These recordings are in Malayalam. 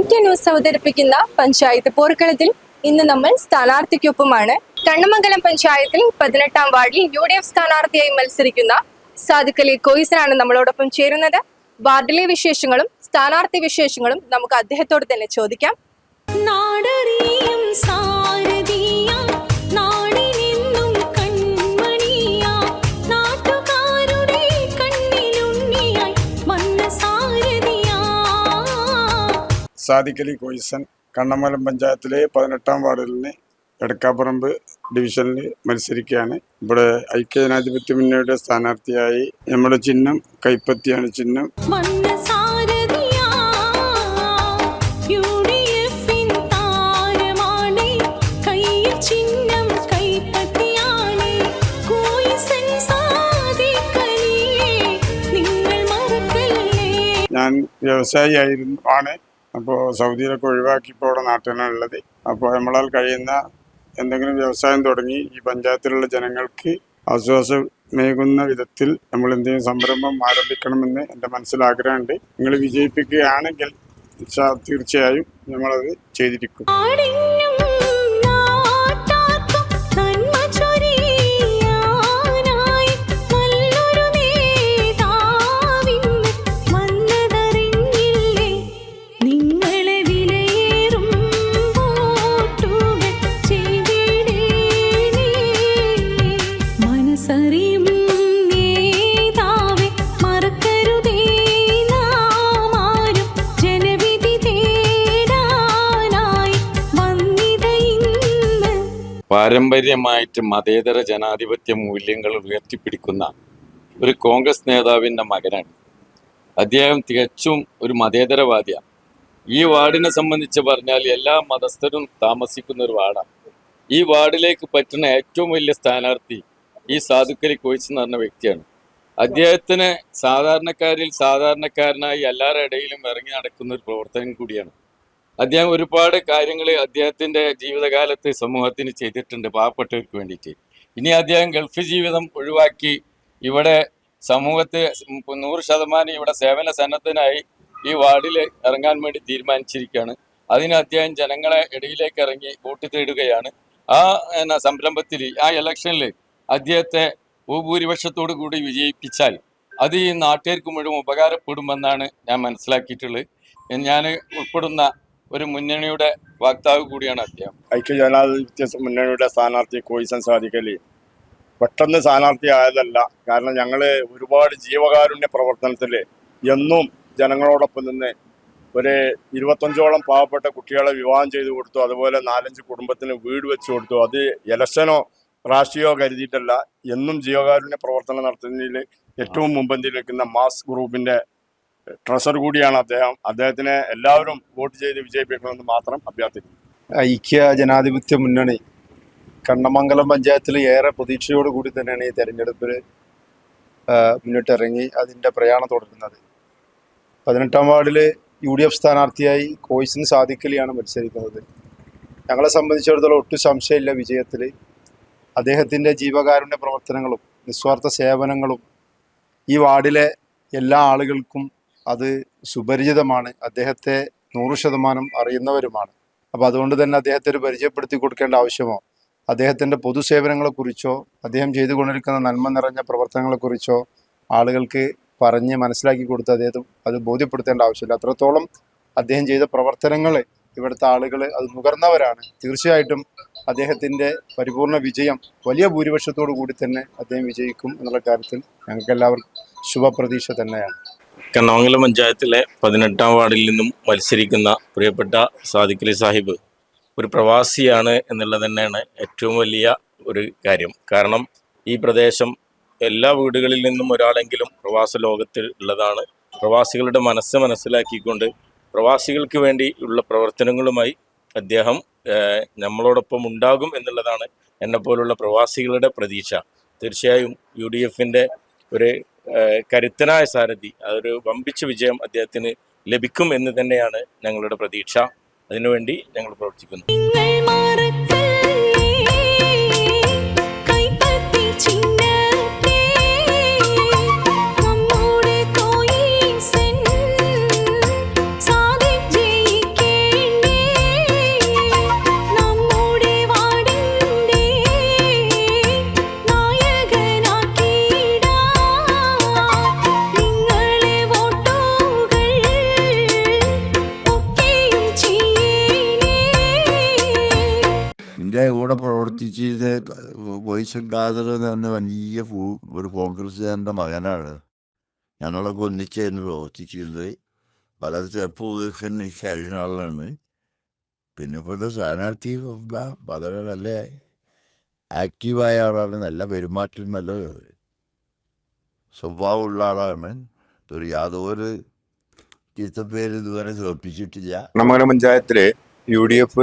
MT ന്യൂസ് അവതരിപ്പിക്കുന്ന പഞ്ചായത്ത് പോർക്കളത്തിൽ ഇന്ന് നമ്മൾ സ്ഥാനാർത്ഥിക്കൊപ്പമാണ്. കണ്ണമംഗലം പഞ്ചായത്തിൽ 18-ാം വാർഡിൽ UDF സ്ഥാനാർത്ഥിയായി മത്സരിക്കുന്ന സാദിഖ് അലി കോയിസനാണ് നമ്മളോടൊപ്പം ചേരുന്നത്. വാർഡിലെ വിശേഷങ്ങളും സ്ഥാനാർത്ഥി വിശേഷങ്ങളും നമുക്ക് അദ്ദേഹത്തോട് തന്നെ ചോദിക്കാം. സാദിഖ് അലി കോയിസൻ കണ്ണമംഗലം പഞ്ചായത്തിലെ 18-ാം വാർഡിൽ എടക്കാപ്പറമ്പ് ഡിവിഷനിൽ മത്സരിക്കുകയാണ്. ഇവിടെ ഐക്യജനാധിപത്യ മുന്നണിയുടെ സ്ഥാനാർത്ഥിയായി നമ്മുടെ ചിഹ്നം കൈപ്പത്തിയാണ് ചിഹ്നം. ഞാൻ വ്യവസായിയായിരുന്നു. അപ്പോൾ സൗദിയിലൊക്കെ ഒഴിവാക്കി ഇപ്പോൾ ഇവിടെ നാട്ടിലാണുള്ളത്. അപ്പോൾ നമ്മളാൽ കഴിയുന്ന എന്തെങ്കിലും വ്യവസായം തുടങ്ങി ഈ പഞ്ചായത്തിലുള്ള ജനങ്ങൾക്ക് ആശ്വാസമേകുന്ന വിധത്തിൽ നമ്മൾ എന്തെങ്കിലും സംരംഭം ആരംഭിക്കണമെന്ന് എൻ്റെ മനസ്സിൽ ആഗ്രഹമുണ്ട്. നിങ്ങൾ വിജയിപ്പിക്കുകയാണെങ്കിൽ തീർച്ചയായും നമ്മളത് ചെയ്തിരിക്കും. പാരമ്പര്യമായിട്ട് മതേതര ജനാധിപത്യ മൂല്യങ്ങൾ ഉയർത്തിപ്പിടിക്കുന്ന ഒരു കോൺഗ്രസ് നേതാവിൻ്റെ മകനാണ് അദ്ദേഹം. തികച്ചും ഒരു മതേതരവാദിയാണ്. ഈ വാർഡിനെ സംബന്ധിച്ച് പറഞ്ഞാൽ എല്ലാ മതസ്ഥരും താമസിക്കുന്ന ഒരു വാർഡാണ്. ഈ വാർഡിലേക്ക് പറ്റുന്ന ഏറ്റവും വലിയ സ്ഥാനാർത്ഥി ഈ സാദിഖ് അലി കോയിസ് എന്ന് പറഞ്ഞ വ്യക്തിയാണ്. അദ്ദേഹത്തിന് സാധാരണക്കാരനായി എല്ലാവരുടെ ഇടയിലും ഇറങ്ങി നടക്കുന്ന ഒരു പ്രവർത്തനം കൂടിയാണ്. അദ്ദേഹം ഒരുപാട് കാര്യങ്ങൾ അദ്ദേഹത്തിൻ്റെ ജീവിതകാലത്ത് സമൂഹത്തിന് ചെയ്തിട്ടുണ്ട്, പാവപ്പെട്ടവർക്ക് വേണ്ടിയിട്ട്. ഇനി അദ്ദേഹം ഗൾഫ് ജീവിതം ഒഴിവാക്കി ഇവിടെ സമൂഹത്തെ 100% ഇവിടെ സേവന സന്നദ്ധനായി ഈ വാർഡിൽ ഇറങ്ങാൻ വേണ്ടി തീരുമാനിച്ചിരിക്കുകയാണ്. അതിന് അദ്ദേഹം ജനങ്ങളെ ഇടയിലേക്ക് ഇറങ്ങി വോട്ട് തേടുകയാണ്. ആ സംരംഭത്തിൽ ആ ഇലക്ഷനിൽ അദ്ദേഹത്തെ ഭൂരിപക്ഷത്തോടു കൂടി വിജയിപ്പിച്ചാൽ അത് ഈ നാട്ടുകാർക്ക് മുഴുവൻ ഉപകാരപ്പെടുമെന്നാണ് ഞാൻ മനസ്സിലാക്കിയിട്ടുള്ളത്. ഞാൻ ഉൾപ്പെടുന്ന ഒരു മുന്നണിയുടെ വക്താവ് കൂടിയാണ് അദ്ദേഹം. ഐക്യജനാധിപത്യ മുന്നണിയുടെ സ്ഥാനാർത്ഥി കോയിസൻ സാദിഖ് അലി പെട്ടെന്ന് സ്ഥാനാർത്ഥി ആയതല്ല. കാരണം ഞങ്ങൾ ഒരുപാട് ജീവകാരുണ്യ പ്രവർത്തനത്തിൽ എന്നും ജനങ്ങളോടൊപ്പം നിന്ന് ഒരു 25ഓളം പാവപ്പെട്ട കുട്ടികളെ വിവാഹം ചെയ്തു കൊടുത്തു. അതുപോലെ 4-5 കുടുംബത്തിന് വീട് വെച്ച് കൊടുത്തു. അത് ഇലക്ഷനോ രാഷ്ട്രീയമോ കരുതിയിട്ടല്ല. എന്നും ജീവകാരുണ്യ പ്രവർത്തനം നടത്തുന്നതിൽ ഏറ്റവും മുൻപന്തിയിൽ നിൽക്കുന്ന മാസ് ഗ്രൂപ്പിൻ്റെ ട്രഷറർ കൂടിയാണ് അദ്ദേഹം. അദ്ദേഹത്തിനെ എല്ലാവരും വോട്ട് ചെയ്ത് വിജയിപ്പിക്കണമെന്ന് മാത്രം അഭ്യർത്ഥിക്കുന്നു. ഐക്യ ജനാധിപത്യ മുന്നണി കണ്ണമംഗലം പഞ്ചായത്തിൽ ഏറെ പ്രതീക്ഷയോടുകൂടി തന്നെയാണ് ഈ തെരഞ്ഞെടുപ്പിൽ മുന്നിട്ടിറങ്ങി അതിൻ്റെ പ്രയാണം തുടരുന്നത്. 18-ാം വാർഡിൽ UDF സ്ഥാനാർത്ഥിയായി കോയിസൻ സാദിഖ് അലിയാണ് മത്സരിക്കുന്നത്. ഞങ്ങളെ സംബന്ധിച്ചിടത്തോളം ഒട്ടും സംശയമില്ല വിജയത്തിൽ. അദ്ദേഹത്തിൻ്റെ ജീവകാരുണ്യ പ്രവർത്തനങ്ങളും നിസ്വാർത്ഥ സേവനങ്ങളും ഈ വാർഡിലെ എല്ലാ ആളുകൾക്കും അത് സുപരിചിതമാണ്. അദ്ദേഹത്തെ 100% അറിയുന്നവരുമാണ്. അപ്പോൾ അതുകൊണ്ട് തന്നെ അദ്ദേഹത്തെ ഒരു പരിചയപ്പെടുത്തി കൊടുക്കേണ്ട ആവശ്യമോ അദ്ദേഹത്തിൻ്റെ പൊതുസേവനങ്ങളെക്കുറിച്ചോ അദ്ദേഹം ചെയ്തുകൊണ്ടിരിക്കുന്ന നന്മ നിറഞ്ഞ പ്രവർത്തനങ്ങളെക്കുറിച്ചോ ആളുകൾക്ക് പറഞ്ഞ് മനസ്സിലാക്കി കൊടുത്ത് അദ്ദേഹം അത് ബോധ്യപ്പെടുത്തേണ്ട ആവശ്യമില്ല. അത്രത്തോളം അദ്ദേഹം ചെയ്ത പ്രവർത്തനങ്ങൾ ഇവിടുത്തെ ആളുകൾ അത് നുകർന്നവരാണ്. തീർച്ചയായിട്ടും അദ്ദേഹത്തിൻ്റെ പരിപൂർണ വിജയം വലിയ ഭൂരിപക്ഷത്തോടു കൂടി തന്നെ അദ്ദേഹം വിജയിക്കും എന്നുള്ള കാര്യത്തിൽ ഞങ്ങൾക്ക് എല്ലാവർക്കും ശുഭപ്രതീക്ഷ തന്നെയാണ്. കണ്ണമംഗലം പഞ്ചായത്തിലെ 18-ാം വാർഡിൽ നിന്നും മത്സരിക്കുന്ന പ്രിയപ്പെട്ട സാദിഖ് അലി സാഹിബ് ഒരു പ്രവാസിയാണ് എന്നുള്ളത് തന്നെയാണ് ഏറ്റവും വലിയ ഒരു കാര്യം. കാരണം ഈ പ്രദേശം എല്ലാ വീടുകളിൽ നിന്നും ഒരാളെങ്കിലും പ്രവാസ ലോകത്തിൽ ഉള്ളതാണ്. പ്രവാസികളുടെ മനസ്സിലാക്കിക്കൊണ്ട് പ്രവാസികൾക്ക് വേണ്ടിയുള്ള പ്രവർത്തനങ്ങളുമായി അദ്ദേഹം നമ്മളോടൊപ്പം ഉണ്ടാകും എന്നുള്ളതാണ് എന്നെപ്പോലുള്ള പ്രവാസികളുടെ പ്രതീക്ഷ. തീർച്ചയായും UDFൻ്റെ ഒരു കരുത്തനായ സാരഥി, അതൊരു വമ്പിച്ച വിജയം അദ്ദേഹത്തിന് ലഭിക്കും എന്ന് തന്നെയാണ് ഞങ്ങളുടെ പ്രതീക്ഷ. അതിനുവേണ്ടി ഞങ്ങൾ പ്രവർത്തിക്കുന്നു. എൻ്റെ കൂടെ പ്രവർത്തിച്ചത് വോയിസ് ഖാദർ എന്ന് പറഞ്ഞ വലിയ ഒരു കോൺഗ്രസ്സുകാരൻ്റെ മകനാണ്. ഞങ്ങളൊക്കെ ഒന്നിച്ചായിരുന്നു പ്രവർത്തിച്ചിരുന്നത്. വളരെ ചെറുപ്പം കഴിഞ്ഞ ആളാണ്. പിന്നെ ഇപ്പോഴത്തെ സ്ഥാനാർത്ഥി വളരെ നല്ല ആക്റ്റീവായ ആളാണ്. നല്ല പെരുമാറ്റം, നല്ല സ്വഭാവമുള്ള ആളാണ്. യാതൊരു ചീത്തപ്പേര് ഇതുവരെ സമർപ്പിച്ചിട്ടില്ല. കണ്ണമംഗലം പഞ്ചായത്തില് UDF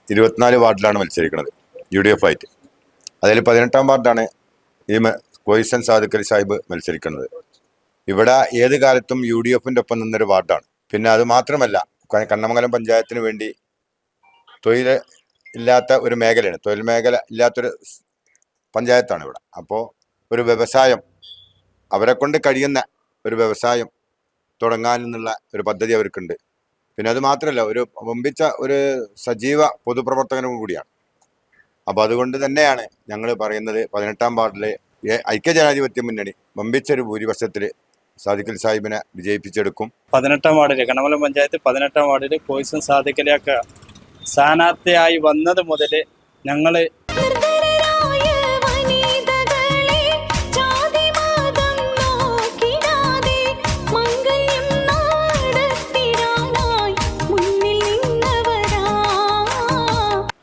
24 വാർഡിലാണ് മത്സരിക്കുന്നത്, UDF ആയിട്ട്. അതിൽ 18-ാം വാർഡാണ് ഈ കോയിസൻ സാദിഖലി സാഹിബ് മത്സരിക്കുന്നത്. ഇവിടെ ഏത് കാലത്തും UDFന്റെ ഒപ്പം നിന്നൊരു വാർഡാണ്. പിന്നെ അത് മാത്രമല്ല, കണ്ണമംഗലം പഞ്ചായത്തിന് വേണ്ടി തൊഴിൽ ഇല്ലാത്ത ഒരു മേഖലയാണ്, തൊഴിൽ മേഖല ഇല്ലാത്തൊരു പഞ്ചായത്താണ് ഇവിടെ. അപ്പോൾ ഒരു വ്യവസായം, അവരെ കൊണ്ട് കഴിയുന്ന ഒരു വ്യവസായം തുടങ്ങാനെന്നുള്ള ഒരു പദ്ധതി അവർക്കുണ്ട്. പിന്നെ അത് മാത്രമല്ല, ഒരു വമ്പിച്ച ഒരു സജീവ പൊതുപ്രവർത്തകനും കൂടിയാണ്. അപ്പോൾ അതുകൊണ്ട് തന്നെയാണ് ഞങ്ങൾ പറയുന്നത് 18-ാം വാർഡിലെ ഐക്യജനാധിപത്യ മുന്നണി വമ്പിച്ചൊരു ഭൂരിപക്ഷത്തിൽ സാദിഖലി സാഹിബിനെ വിജയിപ്പിച്ചെടുക്കും. 18-ാം വാർഡിൽ, കണ്ണമംഗലം പഞ്ചായത്ത് 18-ാം വാർഡിൽ കോയിസൻ സാദിഖലിയൊക്കെ സ്ഥാനാർത്ഥിയായി വന്നത് മുതൽ ഞങ്ങൾ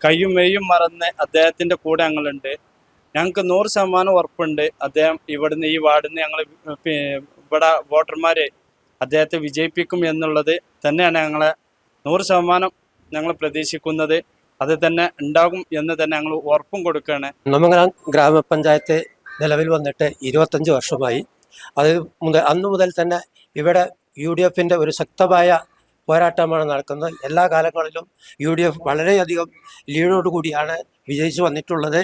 കയ്യും മെയ്യും മറന്ന് അദ്ദേഹത്തിൻ്റെ കൂടെ ഞങ്ങളുണ്ട്. ഞങ്ങൾക്ക് 100% ഉറപ്പുണ്ട് അദ്ദേഹം ഇവിടുന്ന്, ഈ വാർഡിൽ നിന്ന് ഞങ്ങൾ ഇവിടെ വോട്ടർമാർ അദ്ദേഹത്തെ വിജയിപ്പിക്കും എന്നുള്ളത് തന്നെയാണ് ഞങ്ങളെ 100% ഞങ്ങൾ പ്രതീക്ഷിക്കുന്നത്. അത് തന്നെ ഉണ്ടാകും എന്ന് തന്നെ ഞങ്ങൾ ഉറപ്പും കൊടുക്കുകയാണ്. കണ്ണമംഗലം ഗ്രാമപഞ്ചായത്ത് നിലവിൽ വന്നിട്ട് 25 വർഷമായി. അന്നു മുതൽ തന്നെ ഇവിടെ UDFന്റെ ഒരു ശക്തമായ പോരാട്ടമാണ് നടക്കുന്നത്. എല്ലാ കാലങ്ങളിലും UDF വളരെയധികം ലീഡോടുകൂടിയാണ് വിജയിച്ചു വന്നിട്ടുള്ളത്.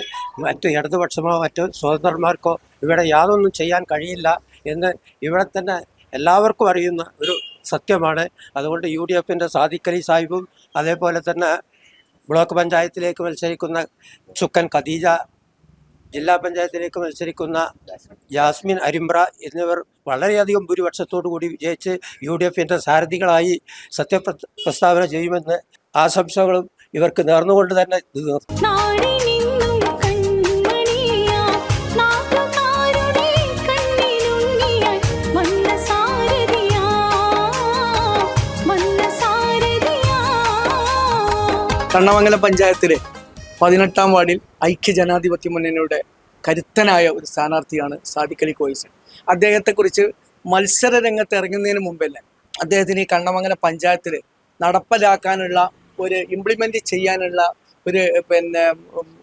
മറ്റ് ഇടതുപക്ഷമോ മറ്റ് സ്വതന്ത്രന്മാർക്കോ ഇവിടെ യാതൊന്നും ചെയ്യാൻ കഴിയില്ല എന്ന് ഇവിടെ തന്നെ എല്ലാവർക്കും അറിയുന്ന ഒരു സത്യമാണ്. അതുകൊണ്ട് UDFന്റെ സാദിഖലി സാഹിബും അതേപോലെ തന്നെ ബ്ലോക്ക് പഞ്ചായത്തിലേക്ക് മത്സരിക്കുന്ന ചുക്കൻ ഖദീജ, ജില്ലാ പഞ്ചായത്തിലേക്ക് മത്സരിക്കുന്ന ജാസ്മിൻ അരിമ്പ്ര എന്നിവർ വളരെയധികം ഭൂരിപക്ഷത്തോടു കൂടി വിജയിച്ച് UDFന്റെ സാരഥികളായി സത്യപ്രസ്താവന ചെയ്യുമെന്ന് ആശംസകളും ഇവർക്ക് നേർന്നുകൊണ്ട് തന്നെ ഇത് നിർത്തും. കണ്ണമംഗലം പഞ്ചായത്തിലെ 18-ാം വാർഡിൽ ഐക്യജനാധിപത്യ മുന്നണിയുടെ കരുത്തനായ ഒരു സ്ഥാനാർത്ഥിയാണ് സാദിഖലി കോയിസൻ. അദ്ദേഹത്തെക്കുറിച്ച് മത്സര രംഗത്ത് ഇറങ്ങുന്നതിന് മുമ്പല്ലേ അദ്ദേഹത്തിന് ഈ കണ്ണമംഗലം പഞ്ചായത്തിൽ നടപ്പിലാക്കാനുള്ള ഒരു ഇംപ്ലിമെൻ്റ് ചെയ്യാനുള്ള ഒരു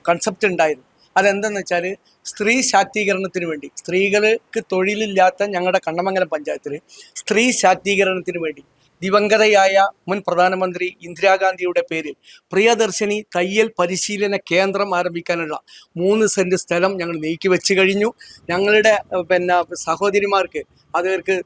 കൺസെപ്റ്റ് ഉണ്ടായിരുന്നു. അതെന്തെന്ന് വെച്ചാൽ സ്ത്രീ ശാക്തീകരണത്തിന് വേണ്ടി, സ്ത്രീകൾക്ക് തൊഴിലില്ലാത്ത ഞങ്ങളുടെ കണ്ണമംഗലം പഞ്ചായത്തിൽ സ്ത്രീ ശാക്തീകരണത്തിന് വേണ്ടി ദിവംഗതയായ മുൻ പ്രധാനമന്ത്രി ഇന്ദിരാഗാന്ധിയുടെ പേരിൽ പ്രിയദർശിനി തയ്യൽ പരിശീലന കേന്ദ്രം ആരംഭിക്കാനുള്ള 3 സെൻറ്റ് സ്ഥലം ഞങ്ങൾ നീക്കിവെച്ച് കഴിഞ്ഞു. ഞങ്ങളുടെ സഹോദരിമാർക്ക് അവർക്ക്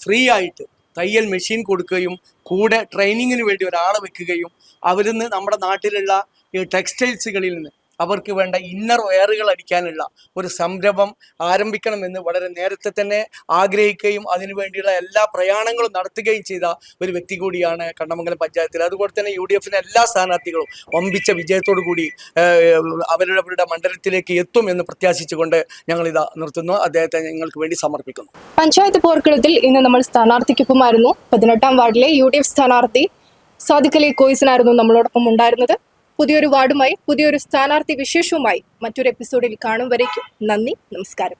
ഫ്രീ ആയിട്ട് തയ്യൽ മെഷീൻ കൊടുക്കുകയും കൂടെ ട്രെയിനിങ്ങിന് വേണ്ടി ഒരാളെ വെക്കുകയും അവരിന്ന് നമ്മുടെ നാട്ടിലുള്ള ഈ ടെക്സ്റ്റൈൽസുകളിൽ നിന്ന് അവർക്ക് വേണ്ട ഇന്നർ വെയറുകൾ അടിക്കാനുള്ള ഒരു സംരംഭം ആരംഭിക്കണമെന്ന് വളരെ നേരത്തെ തന്നെ ആഗ്രഹിക്കുകയും അതിനുവേണ്ടിയുള്ള എല്ലാ പ്രയാണങ്ങളും നടത്തുകയും ചെയ്ത ഒരു വ്യക്തി കൂടിയാണ് കണ്ണമംഗലം പഞ്ചായത്തിൽ. അതുപോലെ തന്നെ UDFന്റെ എല്ലാ സ്ഥാനാർത്ഥികളും വമ്പിച്ച വിജയത്തോടു കൂടി അവരുടെ മണ്ഡലത്തിലേക്ക് എത്തും എന്ന് പ്രത്യാശിച്ചുകൊണ്ട് ഞങ്ങളിതാ നിർത്തുന്നു. അദ്ദേഹത്തെ ഞങ്ങൾക്ക് വേണ്ടി സമർപ്പിക്കുന്നു. പഞ്ചായത്ത് പോർക്കളത്തിൽ ഇന്ന് നമ്മൾ സ്ഥാനാർത്ഥിക്കൊപ്പമായിരുന്നു. 18-ാം വാർഡിലെ UDF സ്ഥാനാർത്ഥി സാദിഖലി കോയിസനായിരുന്നു നമ്മളോടൊപ്പം ഉണ്ടായിരുന്നത്. പുതിയൊരു വാർഡുമായി, പുതിയൊരു സ്ഥാനാർത്ഥി വിശേഷവുമായി മറ്റൊരു എപ്പിസോഡിൽ കാണും വരേക്കും നന്ദി, നമസ്കാരം.